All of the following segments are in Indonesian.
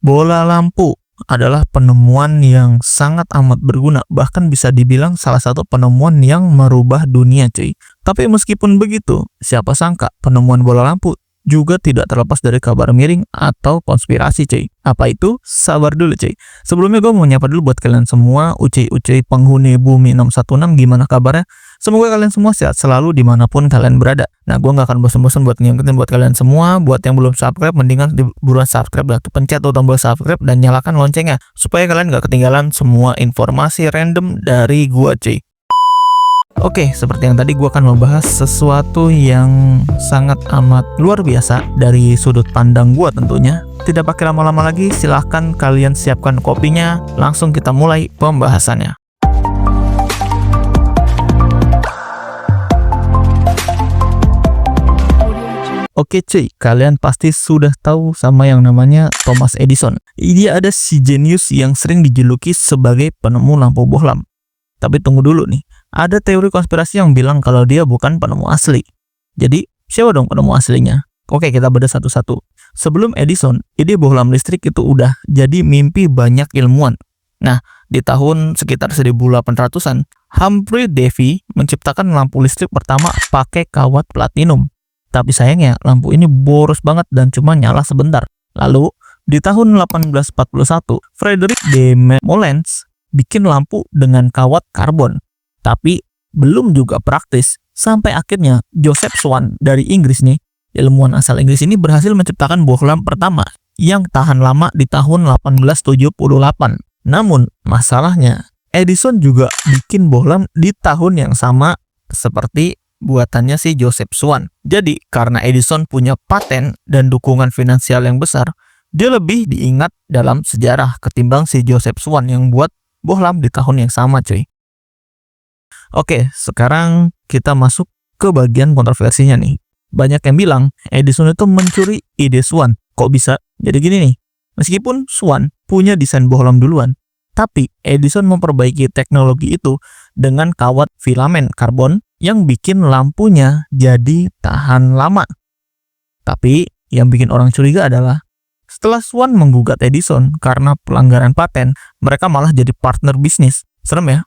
Bola lampu adalah penemuan yang sangat amat berguna, bahkan bisa dibilang salah satu penemuan yang merubah dunia, cuy. Tapi meskipun begitu, siapa sangka penemuan bola lampu juga tidak terlepas dari kabar miring atau konspirasi, cuy. Apa itu? Sabar dulu, cuy. Sebelumnya gue mau nyapa dulu buat kalian semua, ucuy-ucuy penghuni bumi 616, gimana kabarnya? Semoga kalian semua sehat selalu dimanapun kalian berada. Nah, gue gak akan bosan-bosan buat ngingetin buat kalian semua. Buat yang belum subscribe, mendingan buruan subscribe lah. Pencet tuh tombol subscribe dan nyalakan loncengnya, supaya kalian gak ketinggalan semua informasi random dari gue, cuy. Oke, seperti yang tadi gue akan membahas sesuatu yang sangat amat luar biasa dari sudut pandang gue tentunya. Tidak pakai lama-lama lagi, silahkan kalian siapkan kopinya. Langsung kita mulai pembahasannya. Oke cuy, kalian pasti sudah tahu sama yang namanya Thomas Edison. Dia ada si jenius yang sering dijuluki sebagai penemu lampu bohlam. Tapi tunggu dulu nih, ada teori konspirasi yang bilang kalau dia bukan penemu asli. Jadi, siapa dong penemu aslinya? Oke, kita bedah satu-satu. Sebelum Edison, ide bohlam listrik itu udah jadi mimpi banyak ilmuwan. Nah, di tahun sekitar 1800-an, Humphrey Davy menciptakan lampu listrik pertama pakai kawat platinum. Tapi sayangnya, lampu ini boros banget dan cuma nyala sebentar. Lalu, di tahun 1841, Frederick de Molens bikin lampu dengan kawat karbon. Tapi belum juga praktis. Sampai akhirnya Joseph Swan dari Inggris nih, ilmuwan asal Inggris ini berhasil menciptakan bohlam pertama yang tahan lama di tahun 1878. Namun masalahnya, Edison juga bikin bohlam di tahun yang sama seperti buatannya si Joseph Swan. Jadi karena Edison punya paten dan dukungan finansial yang besar, dia lebih diingat dalam sejarah ketimbang si Joseph Swan yang buat bohlam di tahun yang sama, cuy. Oke, sekarang kita masuk ke bagian kontroversinya nih. Banyak yang bilang Edison itu mencuri ide Swan. Kok bisa? Jadi gini nih, meskipun Swan punya desain bohlam duluan, tapi Edison memperbaiki teknologi itu dengan kawat filamen karbon yang bikin lampunya jadi tahan lama. Tapi yang bikin orang curiga adalah setelah Swan menggugat Edison karena pelanggaran paten, mereka malah jadi partner bisnis. Serem ya?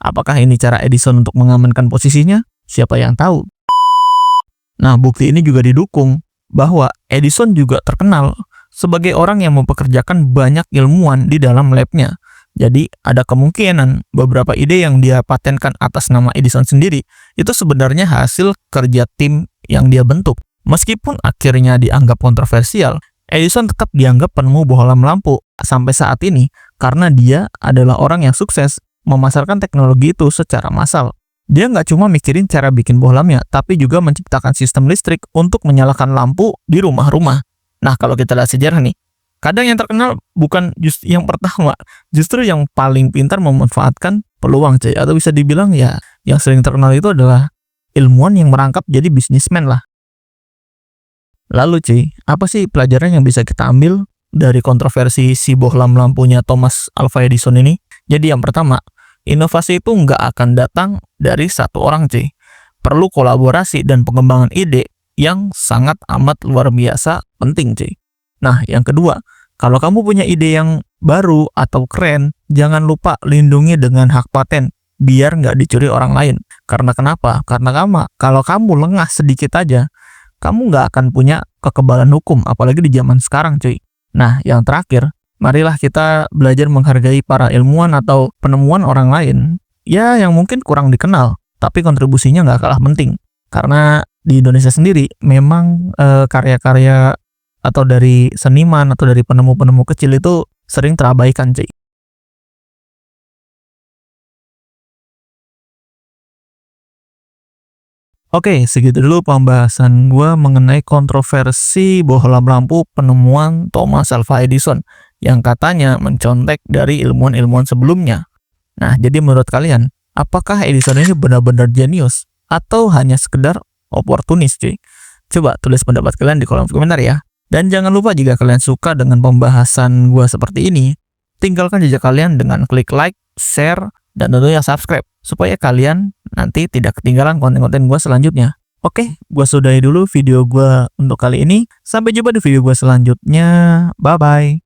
Apakah ini cara Edison untuk mengamankan posisinya? Siapa yang tahu? Nah, bukti ini juga didukung bahwa Edison juga terkenal sebagai orang yang mempekerjakan banyak ilmuwan di dalam labnya. Jadi, ada kemungkinan beberapa ide yang dia patenkan atas nama Edison sendiri itu sebenarnya hasil kerja tim yang dia bentuk. Meskipun akhirnya dianggap kontroversial, Edison tetap dianggap penemu bohlam lampu sampai saat ini karena dia adalah orang yang sukses memasarkan teknologi itu secara massal. Dia nggak cuma mikirin cara bikin bohlamnya, tapi juga menciptakan sistem listrik untuk menyalakan lampu di rumah-rumah. Nah, kalau kita lihat sejarah nih, kadang yang terkenal bukan justru yang pertama, justru yang paling pintar memanfaatkan peluang, cuy. Atau bisa dibilang ya, yang sering terkenal itu adalah ilmuwan yang merangkap jadi bisnismen lah. Lalu cuy, apa sih pelajaran yang bisa kita ambil dari kontroversi si bohlam lampunya Thomas Alva Edison ini? Jadi yang pertama, inovasi itu nggak akan datang dari satu orang cuy. Perlu kolaborasi dan pengembangan ide yang sangat amat luar biasa penting cuy. Nah yang kedua, kalau kamu punya ide yang baru atau keren, jangan lupa lindungi dengan hak paten biar nggak dicuri orang lain. Karena kenapa? Karena kalau kamu lengah sedikit aja, kamu nggak akan punya kekebalan hukum, apalagi di zaman sekarang cuy. Nah, yang terakhir, marilah kita belajar menghargai para ilmuwan atau penemuan orang lain, ya yang mungkin kurang dikenal, tapi kontribusinya nggak kalah penting. Karena di Indonesia sendiri, memang karya-karya atau dari seniman atau dari penemu-penemu kecil itu sering terabaikan cuy. Oke, segitu dulu pembahasan gue mengenai kontroversi bohlam lampu penemuan Thomas Alva Edison yang katanya mencontek dari ilmuwan-ilmuwan sebelumnya. Nah, jadi menurut kalian, apakah Edison ini benar-benar jenius atau hanya sekedar oportunis, cuy? Coba tulis pendapat kalian di kolom komentar ya. Dan jangan lupa jika kalian suka dengan pembahasan gue seperti ini, tinggalkan jejak kalian dengan klik like, share, dan tentunya subscribe supaya kalian nanti tidak ketinggalan konten-konten gue selanjutnya. Oke, gue sudahi dulu video gue untuk kali ini. Sampai jumpa di video gue selanjutnya. Bye-bye.